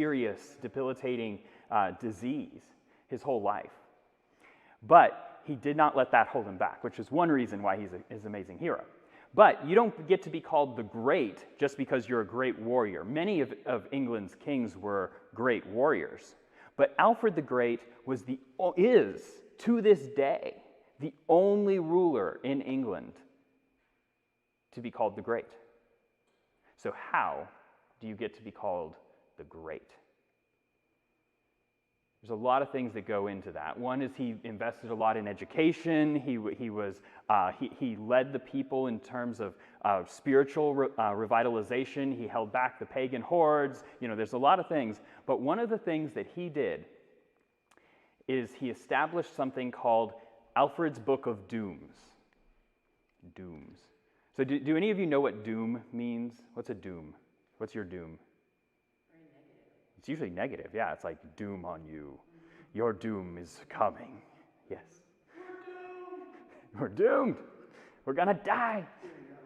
serious, debilitating disease his whole life. But he did not let that hold him back, which is one reason why he's an amazing hero. But you don't get to be called the Great just because you're a great warrior. Many of England's kings were great warriors. But Alfred the Great is, to this day, the only ruler in England to be called the Great. So how do you get to be called the Great? There's a lot of things that go into that. One is he invested a lot in education. He led the people in terms of spiritual revitalization. He held back the pagan hordes. There's a lot of things. But one of the things that he did is he established something called Alfred's Book of Dooms. Dooms. So do any of you know what doom means? What's a doom? What's your doom? It's usually negative, yeah. It's like doom on you. Your doom is coming. Yes. We're doomed. We're gonna die.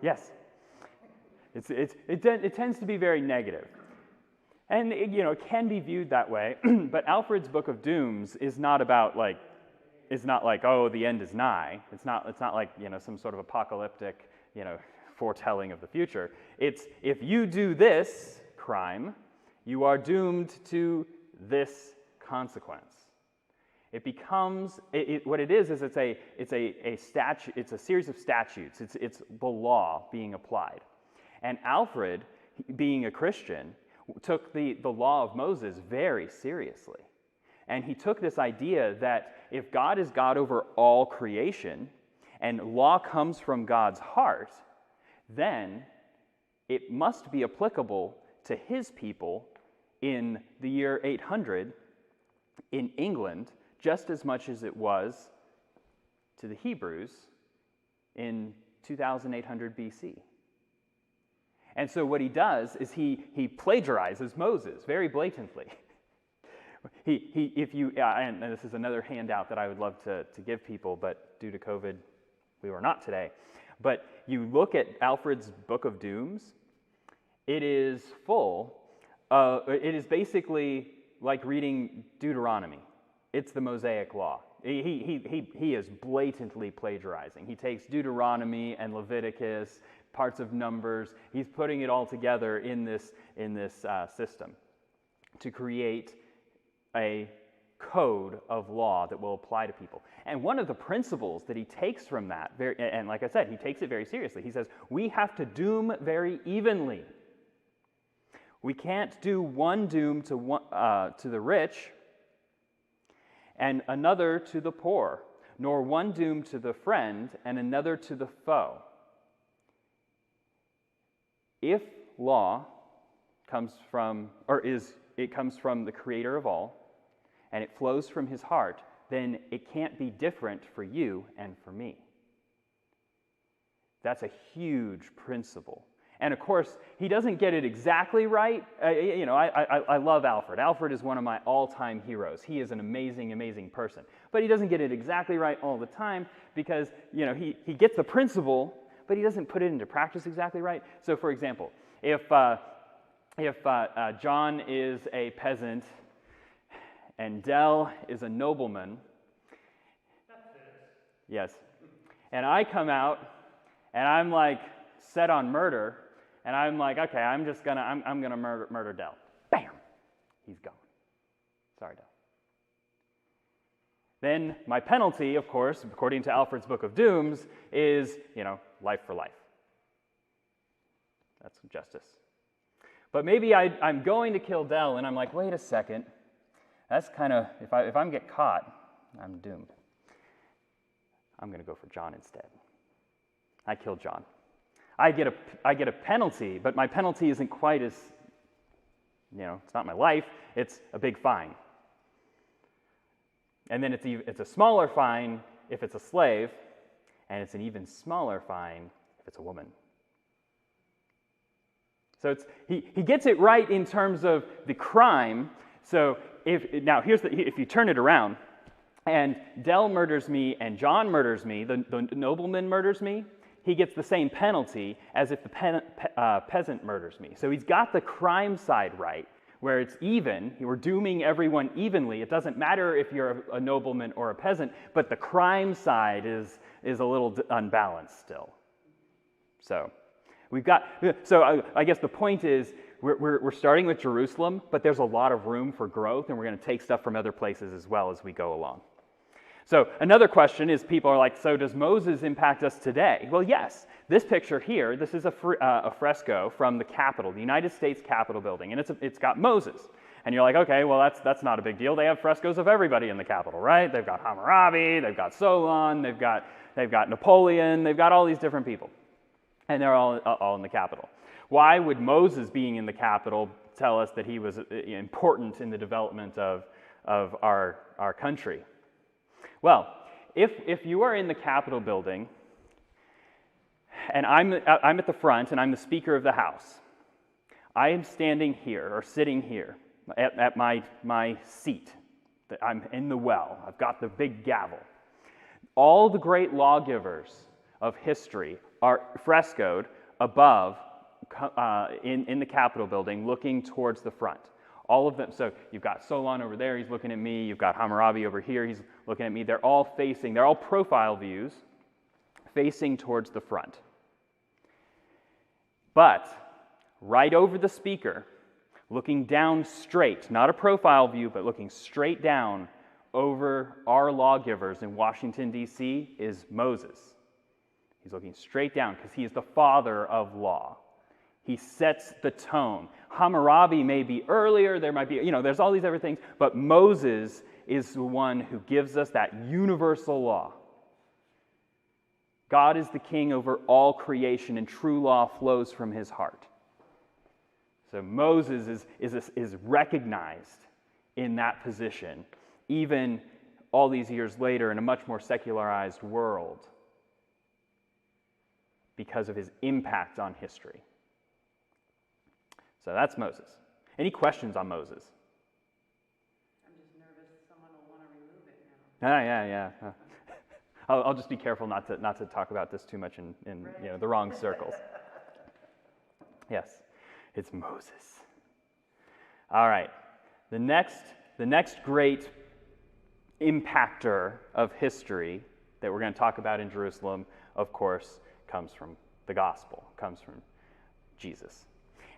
Yes. It tends to be very negative. And it can be viewed that way, but Alfred's Book of Dooms is not about like, oh, the end is nigh. It's not like, some sort of apocalyptic, foretelling of the future. It's, if you do this crime, you are doomed to this consequence. It becomes what it is it's a series of statutes. It's the law being applied. And Alfred, being a Christian, took the law of Moses very seriously. And he took this idea that if God is God over all creation and law comes from God's heart, then it must be applicable to his people in the year 800 in England, just as much as it was to the Hebrews in 2800 BC. And so what he does is he plagiarizes Moses very blatantly. And this is another handout that I would love to give people, but due to COVID, we were not today. But you look at Alfred's Book of Dooms, it is basically like reading Deuteronomy. It's the Mosaic Law. He is blatantly plagiarizing. He takes Deuteronomy and Leviticus, parts of Numbers. He's putting it all together in this system to create a code of law that will apply to people. And one of the principles that he takes from that, and like I said, he takes it very seriously. He says, we have to doom very evenly. We can't do one doom to the rich and another to the poor, nor one doom to the friend and another to the foe. If law comes from the Creator of all, and it flows from his heart, then it can't be different for you and for me. That's a huge principle. And of course, he doesn't get it exactly right. I love Alfred. Alfred is one of my all-time heroes. He is an amazing, amazing person. But he doesn't get it exactly right all the time because, he gets the principle, but he doesn't put it into practice exactly right. So, for example, if John is a peasant and Dell is a nobleman, yes, and I come out and I'm like set on murder, and I'm like, okay, I'm gonna murder Dell. Bam, he's gone. Sorry, Dell. Then my penalty, of course, according to Alfred's Book of Dooms, is life for life. That's justice. But maybe I'm going to kill Dell, and I'm like, wait a second. That's kind of, if I get caught, I'm doomed. I'm going to go for John instead. I kill John. I get a penalty, but my penalty isn't quite as, it's not my life. It's a big fine. And then it's a smaller fine if it's a slave, and it's an even smaller fine if it's a woman. So he gets it right in terms of the crime. So if you turn it around, and Dell murders me and John murders me, the nobleman murders me, he gets the same penalty as if the peasant murders me. So he's got the crime side right, where it's even. We're dooming everyone evenly. It doesn't matter if you're a nobleman or a peasant, but the crime side is a little unbalanced still. So I guess the point is we're starting with Jerusalem, but there's a lot of room for growth, and we're going to take stuff from other places as well as we go along. So another question is, people are like, so does Moses impact us today? Well, yes. This picture here, this is a fresco from the Capitol, the United States Capitol building, and it's got Moses. And you're like, okay, well, that's not a big deal. They have frescoes of everybody in the Capitol, right? They've got Hammurabi, they've got Solon, they've got Napoleon, they've got all these different people. And they're all in the Capitol. Why would Moses being in the Capitol tell us that he was important in the development of our country? Well, if you are in the Capitol building, and I'm at the front, and I'm the Speaker of the House, I am standing here, or sitting here, at my seat. I'm in the well. I've got the big gavel. All the great lawgivers of history are frescoed above in the Capitol building, looking towards the front. All of them. So you've got Solon over there, he's looking at me. You've got Hammurabi over here, he's looking at me. They're all profile views facing towards the front. But right over the speaker, looking down straight, not a profile view, but looking straight down over our lawgivers in Washington, D.C., is Moses. He's looking straight down because he is the father of law. He sets the tone. Hammurabi may be earlier, there might be, there's all these other things, but Moses is the one who gives us that universal law. God is the king over all creation, and true law flows from his heart. So Moses is recognized in that position, even all these years later in a much more secularized world, because of his impact on history. So that's Moses. Any questions on Moses? I'm just nervous someone will want to remove it now. Yeah. I'll just be careful not to talk about this too much in the wrong circles. Yes, it's Moses. All right. The next great impactor of history that we're going to talk about in Jerusalem, of course, comes from the gospel, comes from Jesus.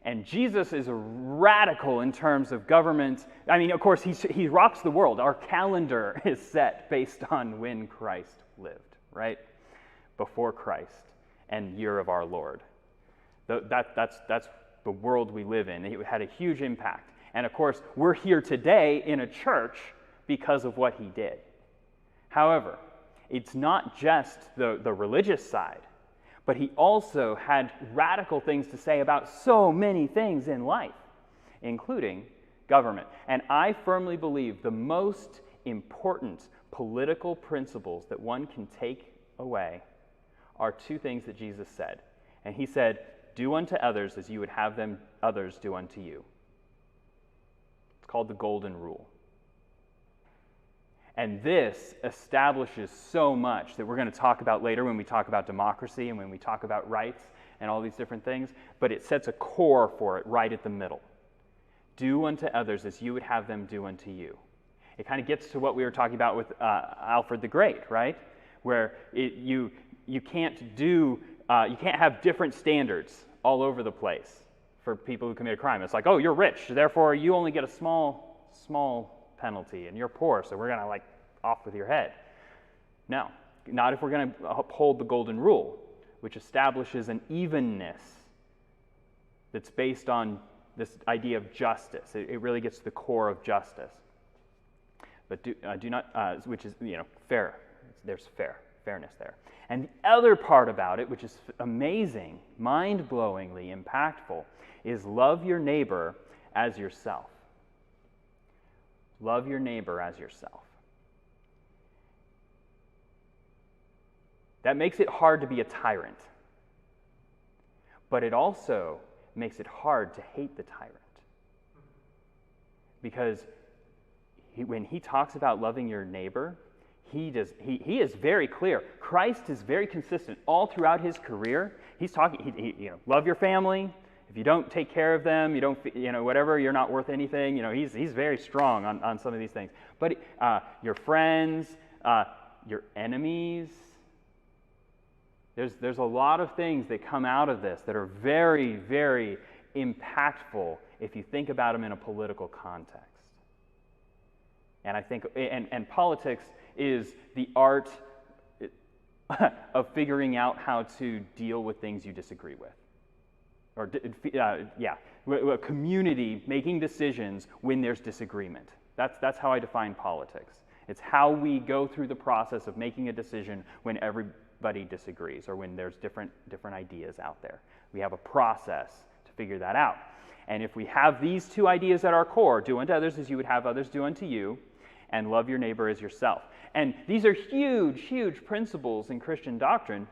And Jesus is radical in terms of government. I mean, of course, he rocks the world. Our calendar is set based on when Christ lived, right? Before Christ and year of our Lord. That's the world we live in. It had a huge impact. And of course, we're here today in a church because of what he did. However, it's not just the religious side, but he also had radical things to say about so many things in life, including government. And I firmly believe the most important political principles that one can take away are two things that Jesus said. And he said, "Do unto others as you would have them others do unto you." It's called the Golden Rule. And this establishes so much that we're going to talk about later when we talk about democracy and when we talk about rights and all these different things, but it sets a core for it right at the middle. Do unto others as you would have them do unto you. It kind of gets to what we were talking about with Alfred the Great, right? Where you can't have different standards all over the place for people who commit a crime. It's like, oh, you're rich, therefore you only get a small penalty, and you're poor, so we're going to off with your head. No, not if we're going to uphold the Golden Rule, which establishes an evenness that's based on this idea of justice. It really gets to the core of justice. But do not, which is, fair. There's fairness there. And the other part about it, which is amazing, mind-blowingly impactful, is love your neighbor as yourself. Love your neighbor as yourself. That makes it hard to be a tyrant. But it also makes it hard to hate the tyrant. Because when he talks about loving your neighbor, he is very clear. Christ is very consistent all throughout his career. He's talking, love your family, If you don't take care of them, you don't, whatever, you're not worth anything. He's very strong on some of these things. But your friends, your enemies, there's a lot of things that come out of this that are very, very impactful if you think about them in a political context. And I think, and politics is the art of figuring out how to deal with things you disagree with. Or, a community making decisions when there's disagreement. That's how I define politics. It's how we go through the process of making a decision when everybody disagrees or when there's different ideas out there. We have a process to figure that out. And if we have these two ideas at our core, do unto others as you would have others do unto you, and love your neighbor as yourself. And these are huge, huge principles in Christian doctrine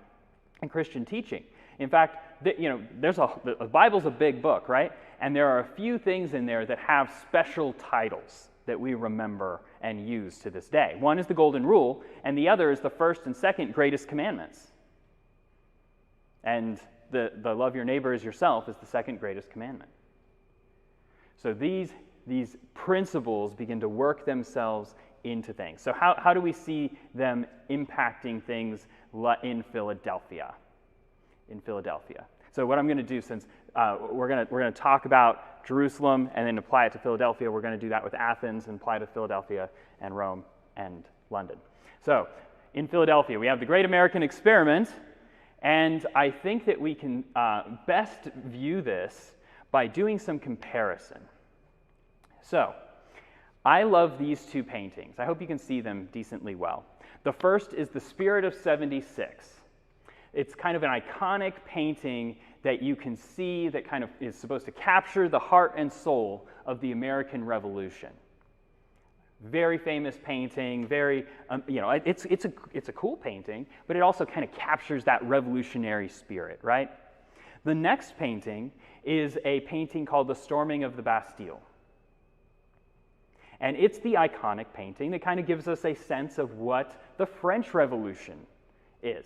and Christian teaching. In fact, the Bible's a big book, right? And there are a few things in there that have special titles that we remember and use to this day. One is the Golden Rule, and the other is the first and second greatest commandments. And the love your neighbor as yourself is the second greatest commandment. So these principles begin to work themselves into things. So how do we see them impacting things in Philadelphia? So what I'm going to do, since we're going to talk about Jerusalem and then apply it to Philadelphia, we're going to do that with Athens and apply it to Philadelphia and Rome and London. So in Philadelphia, we have the Great American Experiment, and I think that we can best view this by doing some comparison. So, I love these two paintings. I hope you can see them decently well. The first is the Spirit of 76. It's kind of an iconic painting that you can see that kind of is supposed to capture the heart and soul of the American Revolution. Very famous painting, very, it's a cool painting, but it also kind of captures that revolutionary spirit, right? The next painting is a painting called The Storming of the Bastille. And it's the iconic painting that kind of gives us a sense of what the French Revolution is.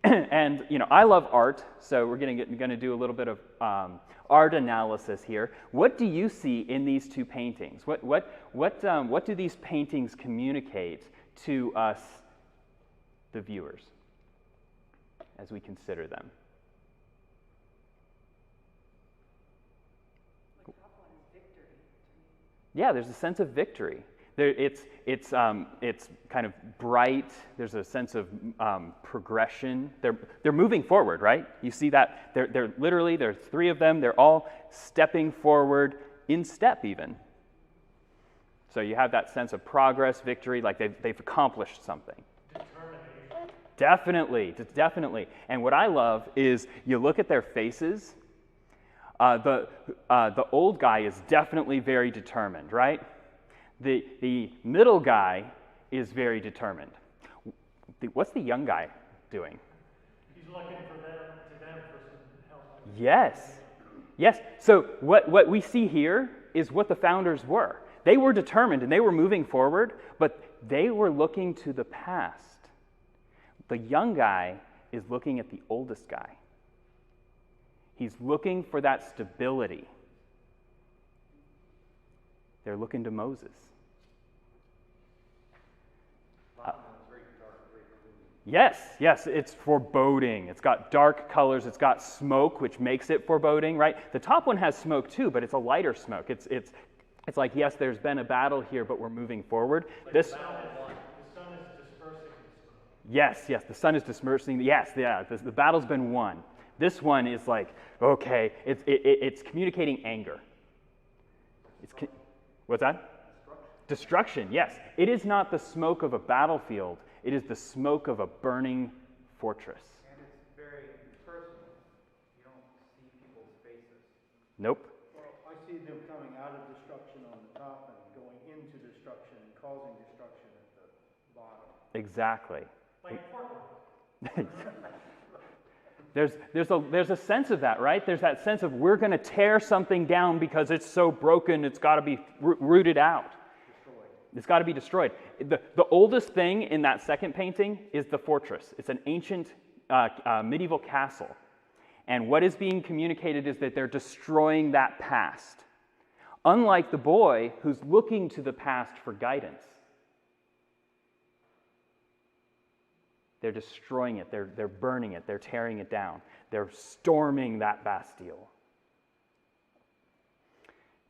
And, I love art, so we're going to do a little bit of art analysis here. What do you see in these two paintings? What do these paintings communicate to us, the viewers, as we consider them? Yeah, there's a sense of victory. It's kind of bright. There's a sense of progression. They're moving forward, right? You see that they're literally there's three of them. They're all stepping forward in step, even. So you have that sense of progress, victory, like they've accomplished something. Determination. Definitely. And what I love is you look at their faces. The old guy is definitely very determined, right? The middle guy is very determined. What's the young guy doing? He's looking for them for some help. Yes. So what we see here is what the founders were. They were determined and they were moving forward, but they were looking to the past. The young guy is looking at the oldest guy. He's looking for that stability. They're looking to Moses. Yes, it's foreboding. It's got dark colors. It's got smoke, which makes it foreboding, right? The top one has smoke too, but it's a lighter smoke. It's like, yes, there's been a battle here, but we're moving forward. The sun is dispersing. Yes, the sun is dispersing. The battle's been won. This one is like, okay, it's communicating anger. What's that? Destruction, yes. It is not the smoke of a battlefield. It is the smoke of a burning fortress. And it's very personal. You don't see people's faces. Nope. Well, I see them coming out of destruction on the top and going into destruction and causing destruction at the bottom. Exactly. Like Portland. There's a sense of that, right? There's that sense of we're going to tear something down because it's so broken, it's got to be rooted out. It's got to be destroyed. The oldest thing in that second painting is the fortress. It's an ancient medieval castle. And what is being communicated is that they're destroying that past. Unlike the boy who's looking to the past for guidance. They're destroying it, they're burning it, they're tearing it down. They're storming that Bastille.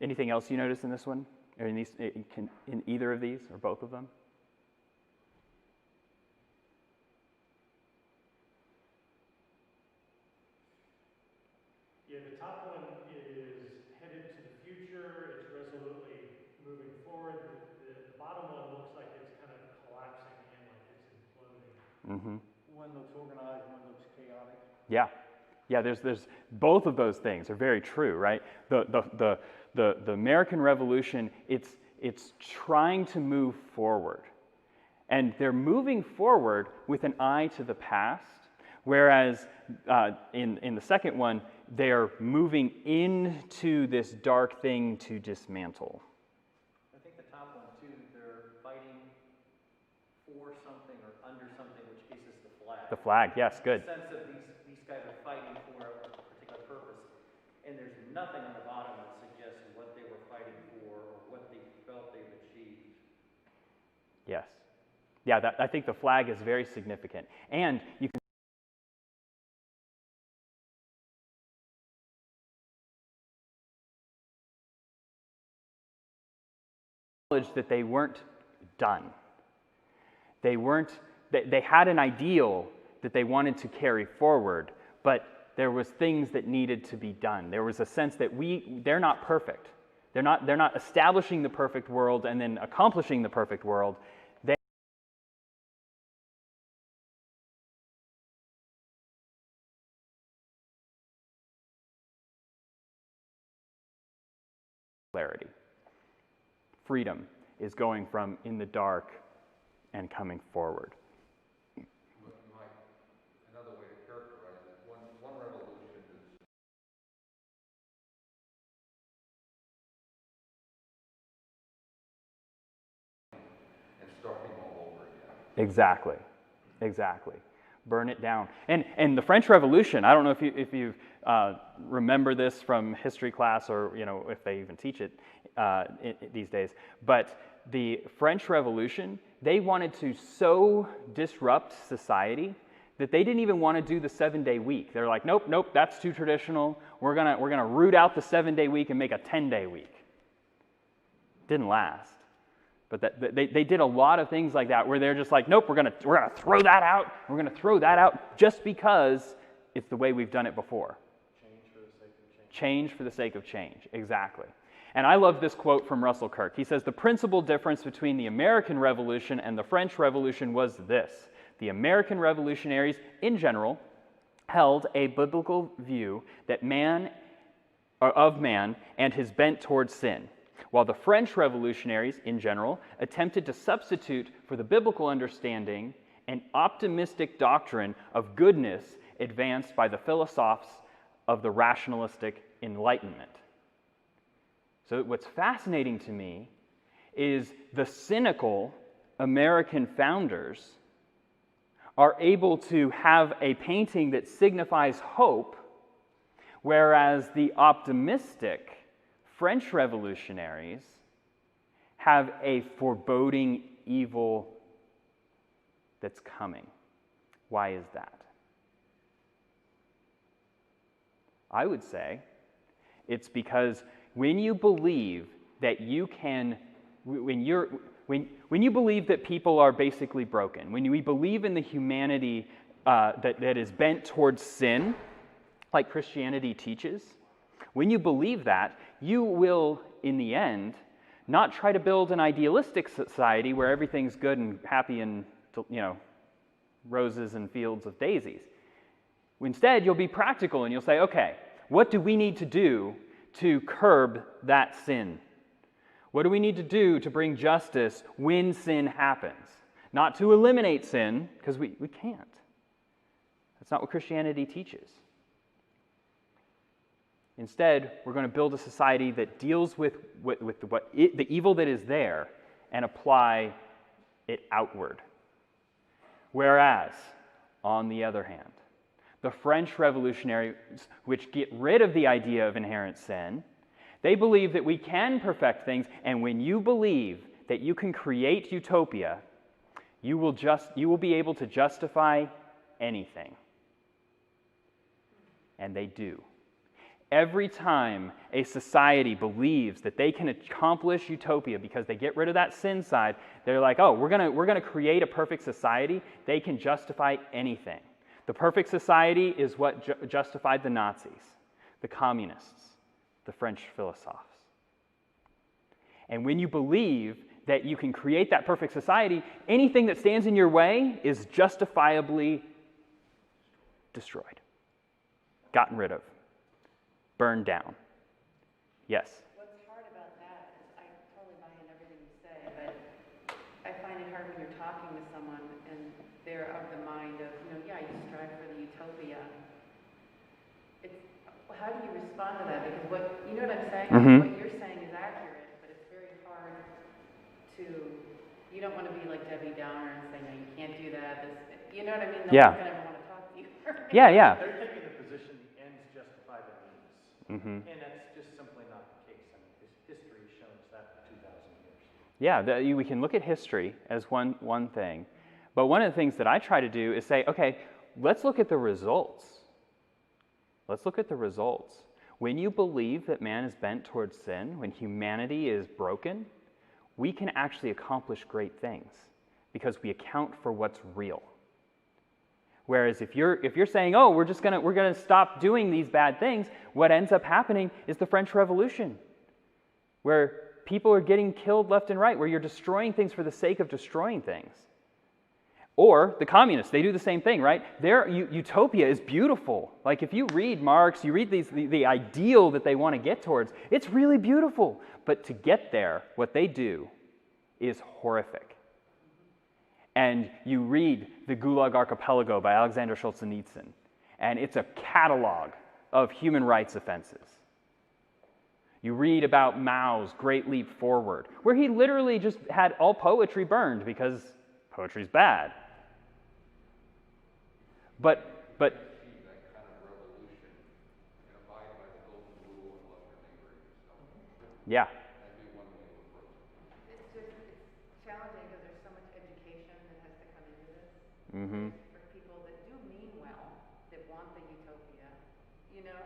Anything else you notice in this one? Or in either of these, or both of them? Yeah, the top one is headed to the future. It's resolutely moving forward. The bottom one looks like it's kind of collapsing in, like it's imploding. Mm-hmm. One looks organized, one looks chaotic. Yeah. Yeah, there's both of those things are very true, right? The American Revolution, it's trying to move forward. And they're moving forward with an eye to the past, whereas in the second one, they're moving into this dark thing to dismantle. I think the top one too, they're fighting for something or under something, which case is the flag. The flag, yes, good. The sense of these guys are fighting for a particular purpose, and there's nothing on the bottom that suggests what they were fighting for or what they felt they've achieved. Yes. Yeah, I think the flag is very significant. And you can acknowledge that they weren't done. They had an ideal that they wanted to carry forward, but there was things that needed to be done. There was a sense that they're not perfect. They're not establishing the perfect world and then accomplishing the perfect world. Clarity. Freedom is going from in the dark and coming forward. Another way to characterize it, one revolution is and starting all over again. Exactly. Burn it down. And the French Revolution, I don't know if you remember this from history class or if they even teach it these days, but the French Revolution, they wanted to so disrupt society that they didn't even want to do the 7-day week. They're like, nope, that's too traditional. We're gonna root out the 7-day week and make a 10-day week. Didn't last. But they did a lot of things like that where they're just like, nope, we're gonna throw that out. We're gonna throw that out just because it's the way we've done it before. Change for the sake of change. Change for the sake of change, exactly. And I love this quote from Russell Kirk. He says, the principal difference between the American Revolution and the French Revolution was this. The American revolutionaries, in general, held a biblical view that of man and his bent towards sin, while the French revolutionaries, in general, attempted to substitute for the biblical understanding an optimistic doctrine of goodness advanced by the philosophes of the rationalistic Enlightenment. So what's fascinating to me is the cynical American founders are able to have a painting that signifies hope, whereas the optimistic French revolutionaries have a foreboding evil that's coming. Why is that? I would say it's because when you believe that you can, when you believe that people are basically broken, when we believe in the humanity that is bent towards sin, like Christianity teaches, when you believe that, you will, in the end, not try to build an idealistic society where everything's good and happy and, roses and fields of daisies. Instead, you'll be practical and you'll say, okay, what do we need to do to curb that sin? What do we need to do to bring justice when sin happens? Not to eliminate sin, because we can't. That's not what Christianity teaches. Instead, we're going to build a society that deals with the evil that is there and apply it outward. Whereas, on the other hand, the French revolutionaries, which get rid of the idea of inherent sin. They believe that we can perfect things, and when you believe that you can create utopia, you will be able to justify anything. And they do. Every time a society believes that they can accomplish utopia because they get rid of that sin side, they're like, oh, we're gonna create a perfect society. They can justify anything. The perfect society is what justified the Nazis, the communists, the French philosophes. And when you believe that you can create that perfect society, anything that stands in your way is justifiably destroyed, gotten rid of, burned down. Yes? What's hard about that is I totally buy in everything you say, but I find it hard when you're talking to someone and they're of the mind of, yeah, you strive for the utopia. How do you respond to that? Because you know what I'm saying? Mm-hmm. What you're saying is accurate, but it's very hard to, you don't want to be like Debbie Downer and say, no, you can't do that. You know what I mean? No one's going to ever want to talk to you. Yeah. They're taking the position the ends justify the means. Mm-hmm. And that's just simply not the case. I mean, history shows that for 2,000 years. Yeah, we can look at history as one thing. But one of the things that I try to do is say, okay, let's look at the results. Let's look at the results. When you believe that man is bent towards sin, when humanity is broken, we can actually accomplish great things because we account for what's real. Whereas if you're saying, oh, we're gonna stop doing these bad things, what ends up happening is the French Revolution, where people are getting killed left and right, where you're destroying things for the sake of destroying things. Or the communists, they do the same thing, right? Their utopia is beautiful. Like if you read Marx, you read the ideal that they want to get towards, it's really beautiful. But to get there, what they do is horrific. And you read the Gulag Archipelago by Alexander Solzhenitsyn, and it's a catalog of human rights offenses. You read about Mao's Great Leap Forward, where he literally just had all poetry burned because poetry's bad. But that kind of revolution and abide by the golden rule and love your neighbor yourself. yeah, That'd be one way to approach it. It's challenging because there's so much education that has to come into this. mm-hmm. For people that do mean well, that want the utopia,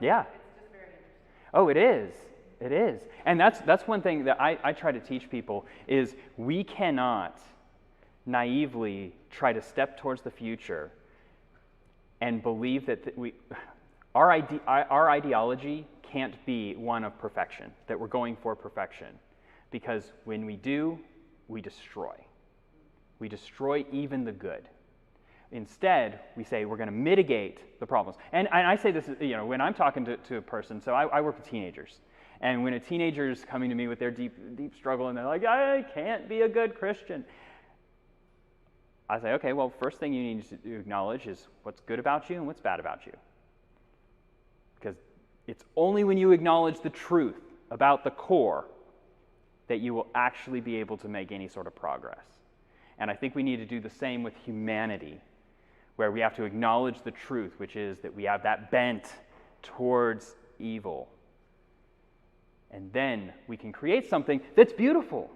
Yeah. It's just very interesting. Oh, it is. It is. And that's one thing that I try to teach people is we cannot naively try to step towards the future and believe that our ideology can't be one of perfection, that we're going for perfection. Because when we do, we destroy. We destroy even the good. Instead, we say we're going to mitigate the problems. And I say this, when I'm talking to a person, so I work with teenagers. And when a teenager is coming to me with their deep struggle and they're like, I can't be a good Christian, I say, okay, well, first thing you need to acknowledge is what's good about you and what's bad about you. Because it's only when you acknowledge the truth about the core that you will actually be able to make any sort of progress. And I think we need to do the same with humanity, where we have to acknowledge the truth, which is that we have that bent towards evil. And then we can create something that's beautiful.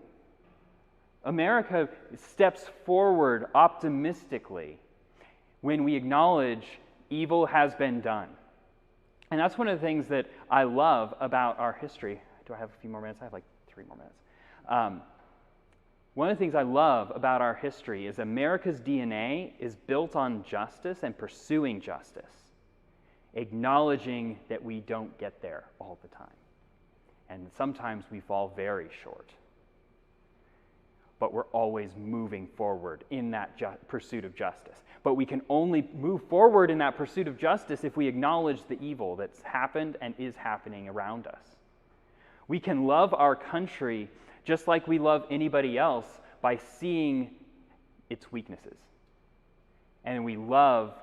America steps forward optimistically when we acknowledge evil has been done. And that's one of the things that I love about our history. Do I have a few more minutes? I have like 3 more minutes. One of the things I love about our history is America's DNA is built on justice and pursuing justice, acknowledging that we don't get there all the time. And sometimes we fall very short. But we're always moving forward in that pursuit of justice. But we can only move forward in that pursuit of justice if we acknowledge the evil that's happened and is happening around us. We can love our country just like we love anybody else by seeing its weaknesses. And we love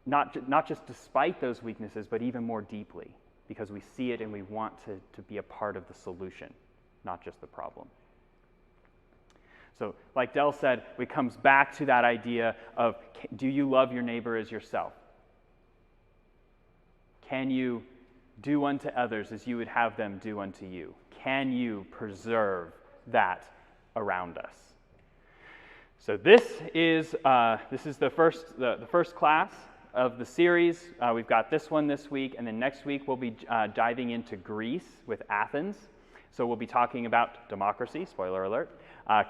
not just despite those weaknesses, but even more deeply, because we see it and we want to be a part of the solution, not just the problem. So, like Del said, it comes back to that idea of, do you love your neighbor as yourself? Can you do unto others as you would have them do unto you? Can you preserve that around us? So this is the first class of the series. We've got this one this week, and then next week we'll be diving into Greece with Athens. So we'll be talking about democracy, spoiler alert.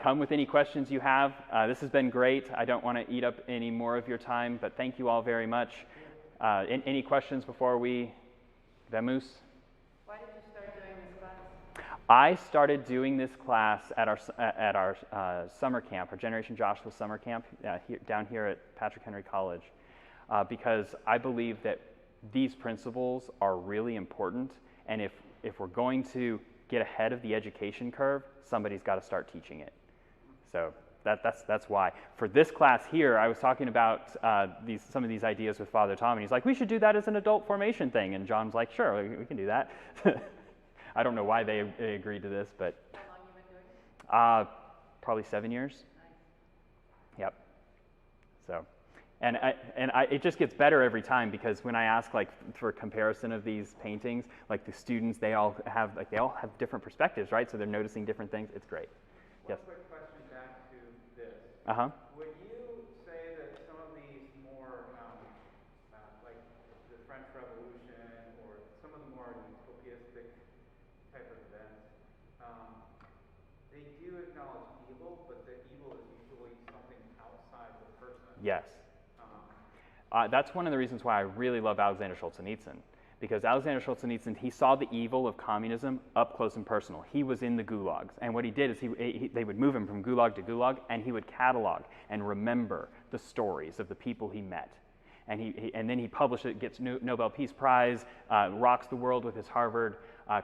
Come with any questions you have. This has been great. I don't want to eat up any more of your time, but thank you all very much. Any questions before we vamoose? Why did you start doing this class? I started doing this class at our summer camp, our Generation Joshua summer camp down here at Patrick Henry College, because I believe that these principles are really important, and if we're going to get ahead of the education curve, somebody's got to start teaching it. So that's why. For this class here, I was talking about some of these ideas with Father Tom, and he's like, we should do that as an adult formation thing. And John's like, sure, we can do that. I don't know why they agreed to this, but How long you been doing it? probably 7 years. Nice. Yep. So, it just gets better every time, because when I ask like for comparison of these paintings, like the students, they all have different perspectives, right? So they're noticing different things. It's great. Yes. One quick question back to this. Uh-huh. Would you say that some of these more, like the French Revolution or some of the more utopianistic type of events, they do acknowledge evil, but the evil is usually something outside the person? Yes. That's one of the reasons why I really love Alexander Solzhenitsyn, because Alexander Solzhenitsyn, he saw the evil of communism up close and personal. He was in the gulags, and what he did is they would move him from gulag to gulag, and he would catalog and remember the stories of the people he met. And then he published it, gets Nobel Peace Prize, rocks the world with his Harvard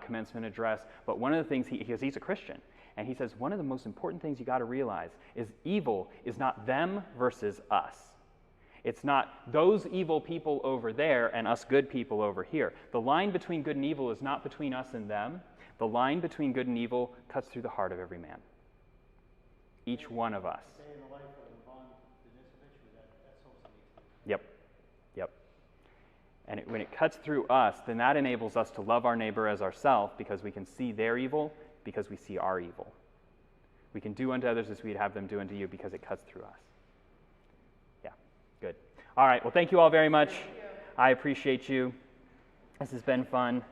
commencement address. But one of the things, because he's a Christian, and he says, one of the most important things you got to realize is evil is not them versus us. It's not those evil people over there and us good people over here. The line between good and evil is not between us and them. The line between good and evil cuts through the heart of every man. Each one of us. Day in the life of Von Denisovich, that's Solzhenitsyn. Yep. And when it cuts through us, then that enables us to love our neighbor as ourselves, because we can see their evil, because we see our evil. We can do unto others as we'd have them do unto you, because it cuts through us. Yeah, good. All right, well, thank you all very much. I appreciate you. This has been fun.